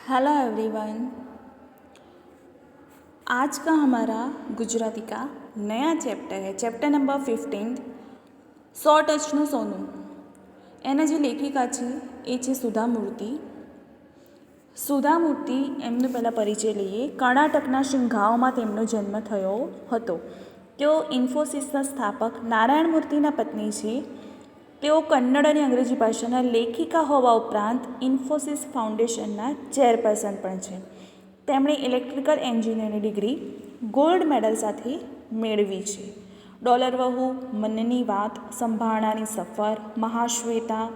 Hello everyone. आज का हमारा गुजराती का नया चैप्टर है, चैप्टर नंबर 15 સો ટચનું સોનું। એના જે લેખિકા છે એ છે સુધા મૂર્તિ। સુધા મૂર્તિ એમનો પહેલાં પરિચય લઈએ। કર્ણાટકના શિંગાંવમાં તેમનો જન્મ થયો હતો। તેઓ ઇન્ફોસિસના સ્થાપક નારાયણ મૂર્તિના પત્ની છે। તેઓ કન્નડ અને અંગ્રેજી ભાષાના લેખિકા હોવા ઉપરાંત ઇન્ફોસિસ ફાઉન્ડેશનના ચેરપર્સન પણ છે। તેમણે ઇલેક્ટ્રિકલ એન્જિનિયરની ડિગ્રી ગોલ્ડ મેડલ સાથે મેળવી છે। ડોલર વહુ, મનની વાત, સંભાળનાની સફર, મહાશ્વેતા,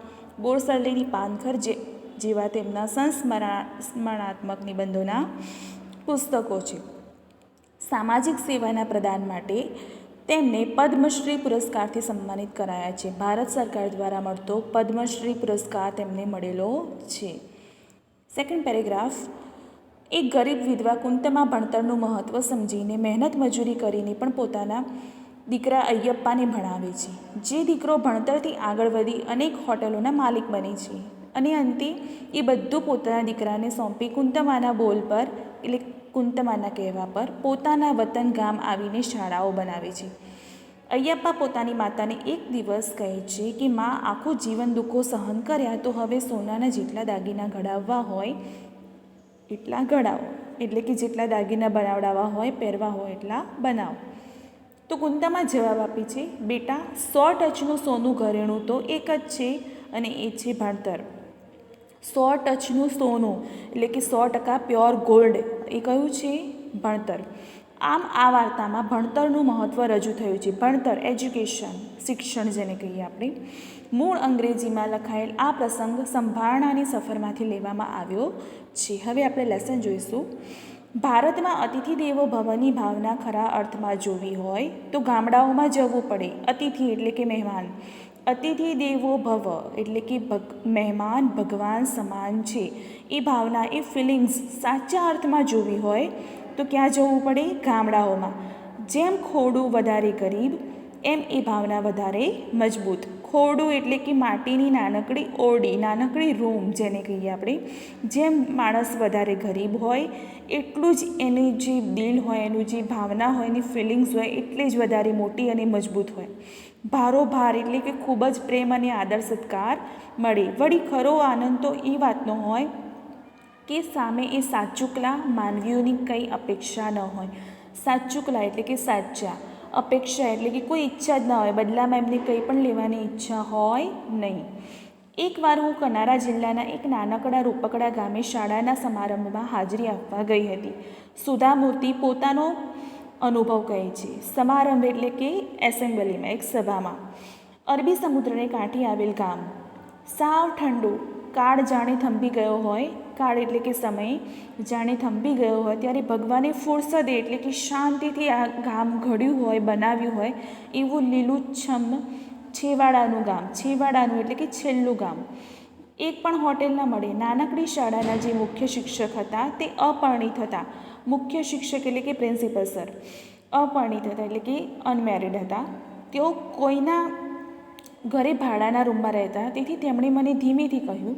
બોરસલ્લીની પાનખર જેવા તેમના સંસ્મરણાત્મક નિબંધોના પુસ્તકો છે। સામાજિક સેવાના પ્રદાન માટે તેમને પદ્મશ્રી પુરસ્કારથી સન્માનિત કરાયા છે। ભારત સરકાર દ્વારા મળતો પદ્મશ્રી પુરસ્કાર તેમને મળેલો છે। સેકન્ડ પેરેગ્રાફ, એક ગરીબ વિધવા કુંતમા ભણતરનું મહત્ત્વ સમજીને મહેનત મજૂરી કરીને પણ પોતાના દીકરા અય્યપ્પાને ભણાવે છે। જે દીકરો ભણતરથી આગળ વધી અનેક હોટલોના માલિક બને છે અને અંતે એ બધું પોતાના દીકરાને સોંપી કુંતમાના બોલ પર એટલે કુંતમાના કહેવા પર પોતાના વતન ગામ આવીને શાળાઓ બનાવે છે। અય્યપ્પા પોતાની માતાને એક દિવસ કહે છે કે માં, આખું જીવન દુઃખો સહન કર્યા તો હવે સોનાના જેટલા દાગીના ઘડાવવા હોય એટલા ઘડાવો, એટલે કે જેટલા દાગીના બનાવડાવવા હોય, પહેરવા હોય એટલા બનાવો। તો કુંતમા જવાબ આપે છે, બેટા, 100 ટચનું સોનું ઘરેણું તો એક જ છે અને એ છે ભણતર। 100 ટચનું સોનું એટલે કે 100% પ્યોર ગોલ્ડ એ કયું છે? ભણતર। આમ આ વાર્તામાં ભણતરનું મહત્ત્વ રજૂ થયું છે। ભણતર, એજ્યુકેશન, શિક્ષણ જેને કહીએ આપણે। મૂળ અંગ્રેજીમાં લખાયેલ આ પ્રસંગ સંભાળનાની સફરમાંથી લેવામાં આવ્યો છે। હવે આપણે લેસન જોઈશું। ભારતમાં અતિથિ દેવો ભવની ભાવના ખરા અર્થમાં જોવી હોય તો ગામડાઓમાં જવું પડે। અતિથિ એટલે કે મહેમાન, અતિથિ દેવો ભવ એટલે કે મહેમાન ભગવાન સમાન છે એ ભાવના, એ ફિલિંગ્સ સાચા અર્થમાં જોવી હોય તો ક્યાં જવું પડે? ગામડાઓમાં। જેમ ખોડું વધારે ગરીબ એમ એ ભાવના વધારે મજબૂત। ખોડું એટલે કે માટીની નાનકડી ઓરડી, નાનકડી રૂમ જેને કહીએ આપણે। જેમ માણસ વધારે ગરીબ હોય એટલું જ એની જે દિલ હોય, એનું જે ભાવના હોય, એની ફિલિંગ્સ હોય એટલે જ વધારે મોટી અને મજબૂત હોય। ભારોભાર એટલે કે ખૂબ જ પ્રેમ અને આદર સત્કાર મળે। વળી ખરો આનંદ તો એ વાતનો હોય કે સામે એ સાચુકલા માનવીઓની કંઈ અપેક્ષા ન હોય। સાચુકલા એટલે કે સાચા, અપેક્ષા એટલે કે કોઈ ઈચ્છા જ ના હોય, બદલામાં એમને કંઈ પણ લેવાની ઈચ્છા હોય નહીં। એકવાર હું કનારા જિલ્લાના એક નાનકડા રૂપકડા ગામે શાળાના સમારંભમાં હાજરી આપવા ગઈ હતી। સુધા મૂર્તિ પોતાનો અનુભવ કહે છે। સમારંભ એટલે કે એસેમ્બલીમાં, એક સભામાં। અરબી સમુદ્રને કાંઠે આવેલ ગામ, સાવ ઠંડુ, કાળ જાણે થંભી ગયો હોય, કાળ એટલે કે સમય જાણે થંભી ગયો હોય ત્યારે ભગવાને ફુરસદે એટલે કે શાંતિથી આ ગામ ઘડ્યું હોય, બનાવ્યું હોય એવું લીલુંછમ છેવાડાનું ગામ। છેવાડાનું એટલે કે છેલ્લું ગામ। એક પણ હોટેલ ન મળે। નાનકડી શાળાના જે મુખ્ય શિક્ષક હતા તે અપરિણિત હતા। મુખ્ય શિક્ષક એટલે કે પ્રિન્સિપલ સર અપરિણિત હતા એટલે કે અનમેરિડ હતા। તેઓ કોઈના ઘરે ભાડાના રૂમમાં રહેતા, તેથી તેમણે મને ધીમેથી કહ્યું,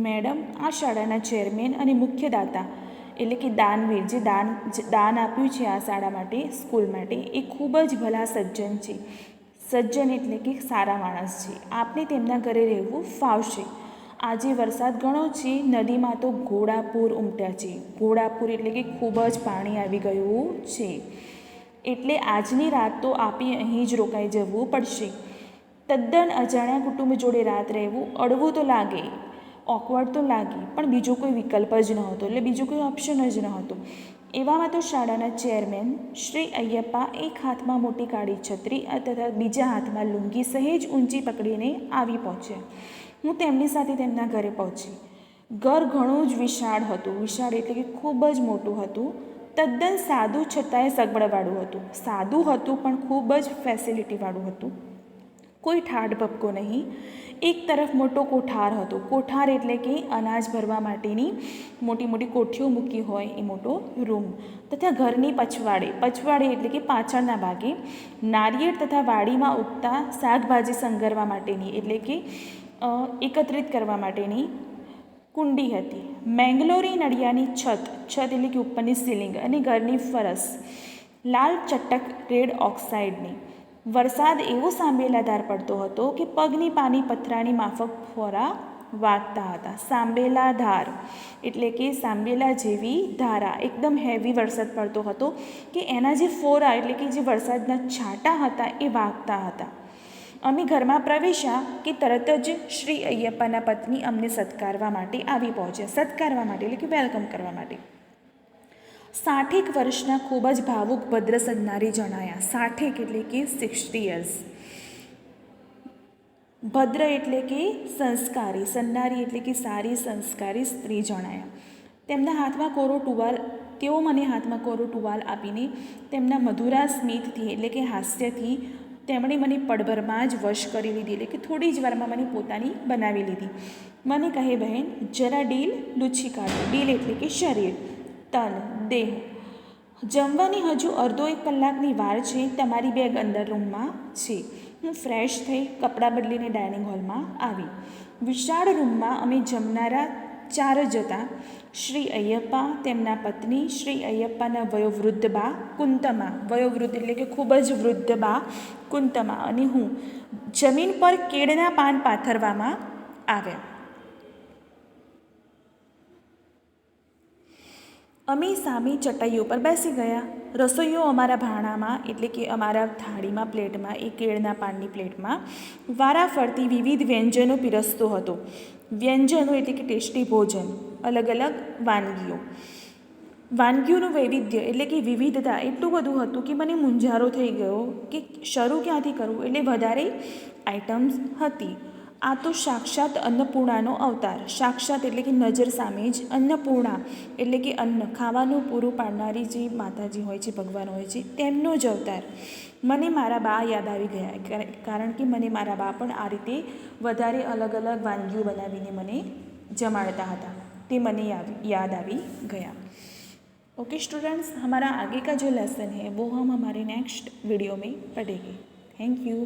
મેડમ, આ શાળાના ચેરમેન અને મુખ્ય દાતા એટલે કે દાનવીર, જે દાન આપ્યું છે આ શાળા માટે, સ્કૂલ માટે, એ ખૂબ જ ભલા સજ્જન છે। સજ્જન એટલે કે સારા માણસ છે। આપને તેમના ઘરે રહેવું ફાવશે। આજે વરસાદ ઘણો છે, નદીમાં તો ઘોડાપૂર ઉમટ્યા છે। ઘોડાપૂર એટલે કે ખૂબ જ પાણી આવી ગયું છે, એટલે આજની રાત તો આપે અહીં જ રોકાઈ જવું પડશે। તદ્દન અજાણ્યા કુટુંબ જોડે રાત રહેવું અડવું તો લાગે, ઓકવર્ડ તો લાગે, પણ બીજો કોઈ વિકલ્પ જ નહોતો, એટલે બીજો કોઈ ઓપ્શન જ નહોતો। એવામાં તો શાળાના ચેરમેન શ્રી અય્યપ્પા એક હાથમાં મોટી કાળી છત્રી તથા બીજા હાથમાં લુંગી સહેજ ઊંચી પકડીને આવી પહોંચ્યા। હું તેમની સાથે તેમના ઘરે પહોંચી। ઘર ઘણું જ વિશાળ હતું। વિશાળ એટલે કે ખૂબ જ મોટું હતું। તદ્દન સાદું છતાંય સગવડવાળું હતું। સાદું હતું પણ ખૂબ જ ફેસિલિટીવાળું હતું। કોઈ ઠાઠ ભપકો નહીં। એક તરફ મોટો કોઠાર હતો। કોઠાર એટલે કે અનાજ ભરવા માટેની મોટી મોટી કોઠીઓ મૂકી હોય એ મોટો રૂમ, તથા ઘરની પછવાડે એટલે કે પાછળના ભાગે નારિયેળ તથા વાડીમાં ઉગતા શાકભાજી સંઘરવા માટેની એટલે કે એકત્રિત કરવા માટેની કુંડી હતી, મેંગલોરી નળિયાની છત, છત એટલે કે ઉપરની સીલિંગ, અને ઘરની ફરસ લાલ ચટક રેડ ઓક્સાઇડની. વરસાદ એવો સાંબેલાધાર પડતો હતો કે પગની પાની પથરાની માફક ફોરા વાગતા હતા. સાંબેલા ધાર એટલે કે સાંબેલા જેવી ધારા, એકદમ હેવી વરસાદ પડતો હતો કે એના જે ફોરા એટલે કે જે વરસાદના છાંટા હતા એ વાગતા હતા. અમે ઘરમાં પ્રવેશ્યા કે તરત જ શ્રી અય્યપ્પાના પત્ની અમને સત્કારવા માટે આવી પહોંચ્યા. સત્કારવા માટે એટલે કે વેલકમ કરવા માટે. 60 વર્ષના ખૂબ જ ભાવુક ભદ્ર સન્નારી જણાયા. 60 એટલે કે 60 years. ભદ્ર એટલે કે સંસ્કારી, સન્નારી એટલે કે સારી સંસ્કારી સ્ત્રી જણાયા. તેમના હાથમાં કોરો ટુવાલ, તેઓ મને હાથમાં કોરો ટુવાલ આપીને તેમના મધુરા સ્મિતથી એટલે કે હાસ્યથી તેમણે મને પળભરમાં જ વશ કરી લીધી, એટલે કે થોડી જ વારમાં મને પોતાની બનાવી લીધી. મને કહે, બહેન જરા ડીલ લૂછી કાઢો. ડીલ એટલે કે શરીર, તન, દેહ. જમવાની હજુ અડધો 1 કલાકની વાર છે. તમારી બેગ અંદર રૂમમાં છે. હું ફ્રેશ થઈ કપડાં બદલીને ડાઇનિંગ હોલમાં આવી. વિશાળ રૂમમાં અમે જમનારા 4 જ હતા. શ્રી અય્યપ્પા, તેમના પત્ની, શ્રી અય્યપ્પાના વયોવૃદ્ધ બા કુંતમા, વયોવૃદ્ધ એટલે કે ખૂબ જ વૃદ્ધ બા કુંતમા, અને હું. જમીન પર કેળના પાન પાથરવામાં આવ્યા. અમે સામે ચટાઈઓ પર બેસી ગયા. રસોઈયો અમારા ભાણામાં એટલે કે અમારા થાળીમાં, પ્લેટમાં, એ કેળના પાનની પ્લેટમાં વારાફરતી વિવિધ વ્યંજનો પીરસતો હતો. વ્યંજનો એટલે કે ટેસ્ટી ભોજન, અલગ અલગ વાનગીઓ. વાનગીઓનું વૈવિધ્ય એટલે કે વિવિધતા એટલું બધું હતું કે મને મૂંઝારો થઈ ગયો કે શરૂ ક્યાંથી કરવું, એટલે વધારે આઇટમ્સ હતી. આ તો સાક્ષાત અન્નપૂર્ણાનો અવતાર. સાક્ષાત એટલે કે નજર સામે જ. અન્નપૂર્ણા એટલે કે અન્ન, ખાવાનું પૂરું પાડનારી જે માતાજી હોય છે, ભગવાન હોય છે, તેમનો જ અવતાર. મને મારા બા યાદ આવી ગયા, કારણ કે મને મારા બા પણ આ રીતે વધારે અલગ અલગ વાનગીઓ બનાવીને મને जमाड़ता था, ते मने याद आ गया। ओके स्टूडेंट्स, हमारा आगे का जो लेसन है वो हम हमारे नेक्स्ट वीडियो में पढ़ेंगे। Thank you.